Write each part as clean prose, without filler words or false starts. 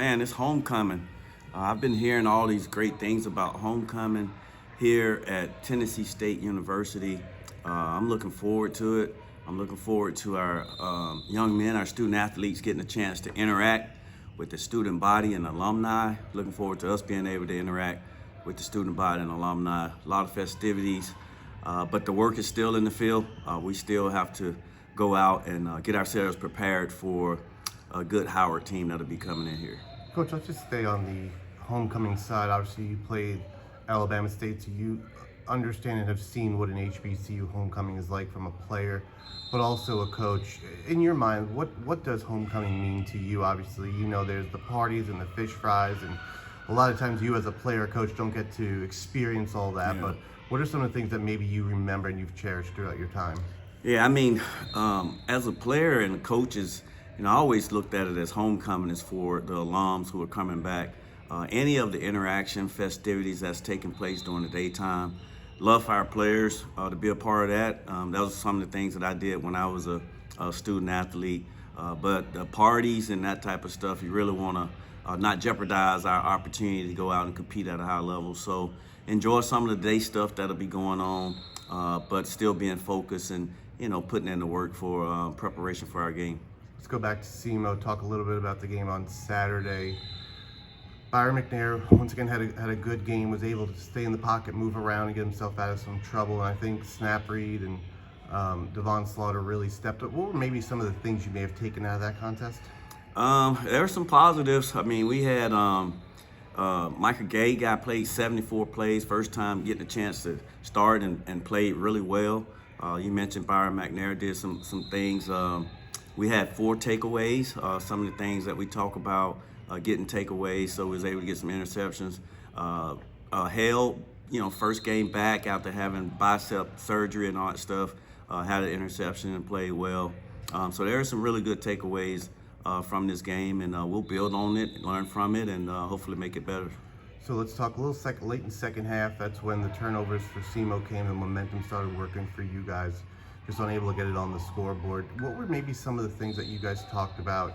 Man, it's homecoming. I've been hearing all these great things about homecoming here at Tennessee State University. I'm looking forward to it. I'm looking forward to our young men, our student athletes getting a chance to interact with the student body and alumni. Looking forward to us being able to interact with the student body and alumni. A lot of festivities, but the work is still in the field. We still have to go out and get ourselves prepared for a good Howard team that'll be coming in here. Coach, let's just stay on the homecoming side. Obviously, you played Alabama State, so you understand and have seen what an HBCU homecoming is like from a player, but also a coach. In your mind, what does homecoming mean to you? Obviously, you know there's the parties and the fish fries, and a lot of times you as a player, coach, don't get to experience all that, but what are some of the things that maybe you remember and you've cherished throughout your time? Yeah, I mean, as a player and coaches, I always looked at it as homecoming is for the alums who are coming back. Any of the interaction, festivities that's taking place during the daytime, love for our players to be a part of that. That was some of the things that I did when I was a student athlete. But the parties and that type of stuff, you really want to not jeopardize our opportunity to go out and compete at a high level. So enjoy some of the day stuff that'll be going on, but still being focused and putting in the work for preparation for our game. Let's go back to SEMO, talk a little bit about the game on Saturday. Byron McNair, once again, had a good game, was able to stay in the pocket, move around, and get himself out of some trouble. And I think Snap Reed and Devon Slaughter really stepped up. What were maybe some of the things you may have taken out of that contest? There were some positives. I mean, we had Michael Gay played 74 plays, first time getting a chance to start and played really well. You mentioned Byron McNair did some things. We had 4 takeaways, some of the things that we talk about, getting takeaways, so we was able to get some interceptions. Hale, first game back after having bicep surgery and all that stuff, had an interception and played well. So there are some really good takeaways from this game, and we'll build on it, learn from it, and hopefully make it better. So let's talk a little late in the second half. That's when the turnovers for SEMO came and momentum started working for you guys. Just unable to get it on the scoreboard. What were maybe some of the things that you guys talked about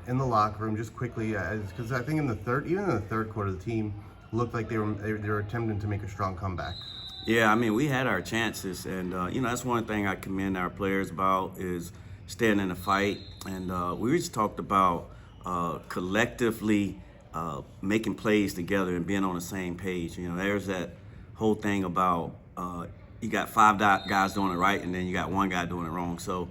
in the locker room, just quickly, because I think even in the third quarter, the team looked like they were attempting to make a strong comeback. Yeah, I mean, we had our chances, and that's one thing I commend our players about is staying in the fight. And we just talked about collectively making plays together and being on the same page. There's that whole thing about you got 5 guys doing it right, and then you got 1 guy doing it wrong. So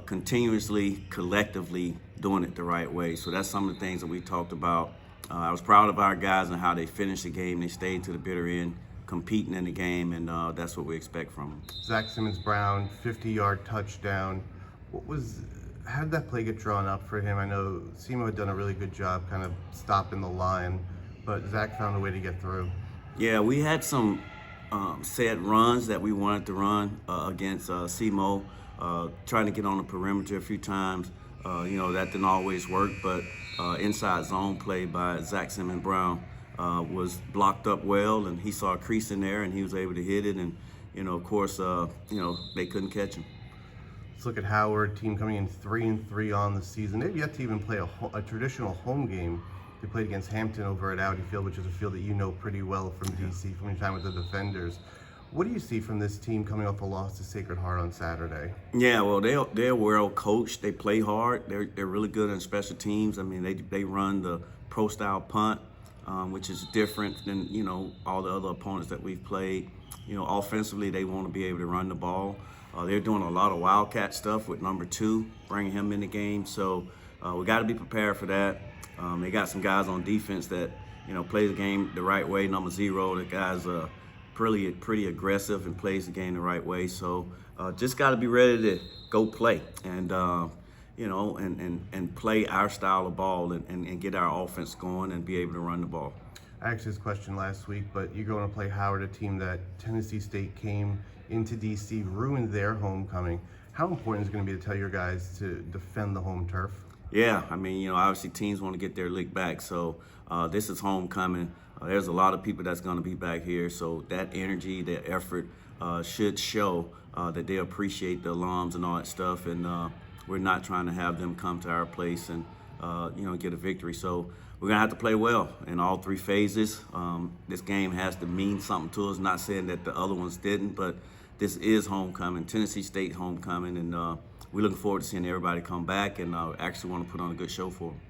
continuously, collectively doing it the right way. So that's some of the things that we talked about. I was proud of our guys and how they finished the game. They stayed to the bitter end, competing in the game, and that's what we expect from them. Zach Simmons-Brown, 50-yard touchdown. How did that play get drawn up for him? I know SEMO had done a really good job kind of stopping the line, but Zach found a way to get through. Yeah, we had some set runs that we wanted to run against SEMO, trying to get on the perimeter a few times. That didn't always work, but inside zone play by Zach Simmons-Brown was blocked up well, and he saw a crease in there, and he was able to hit it, and of course, they couldn't catch him. Let's look at Howard, team coming in 3-3 on the season. They've yet to even play a traditional home game. They played against Hampton over at Audi Field, which is a field that you know pretty well from DC, from your time with the Defenders. What do you see from this team coming off a loss to Sacred Heart on Saturday? Yeah, well, they're well coached. They play hard. They're really good in special teams. I mean, they run the pro-style punt, which is different than all the other opponents that we've played. Offensively, they want to be able to run the ball. They're doing a lot of wildcat stuff with number 2, bringing him in the game. So we got to be prepared for that. They got some guys on defense that play the game the right way. Number 0, the guy's pretty aggressive and plays the game the right way. So just got to be ready to go play and and play our style of ball and get our offense going and be able to run the ball. I asked this question last week, but you're going to play Howard, a team that Tennessee State came into DC, ruined their homecoming. How important is it going to be to tell your guys to defend the home turf? Yeah, I mean, obviously teams want to get their lick back, so this is homecoming. There's a lot of people that's going to be back here, so that energy, that effort should show that they appreciate the alums and all that stuff, and we're not trying to have them come to our place and get a victory. So we're gonna have to play well in all three phases. This game has to mean something to us. Not saying that the other ones didn't, but this is homecoming, Tennessee State homecoming, and we're looking forward to seeing everybody come back, and actually want to put on a good show for them.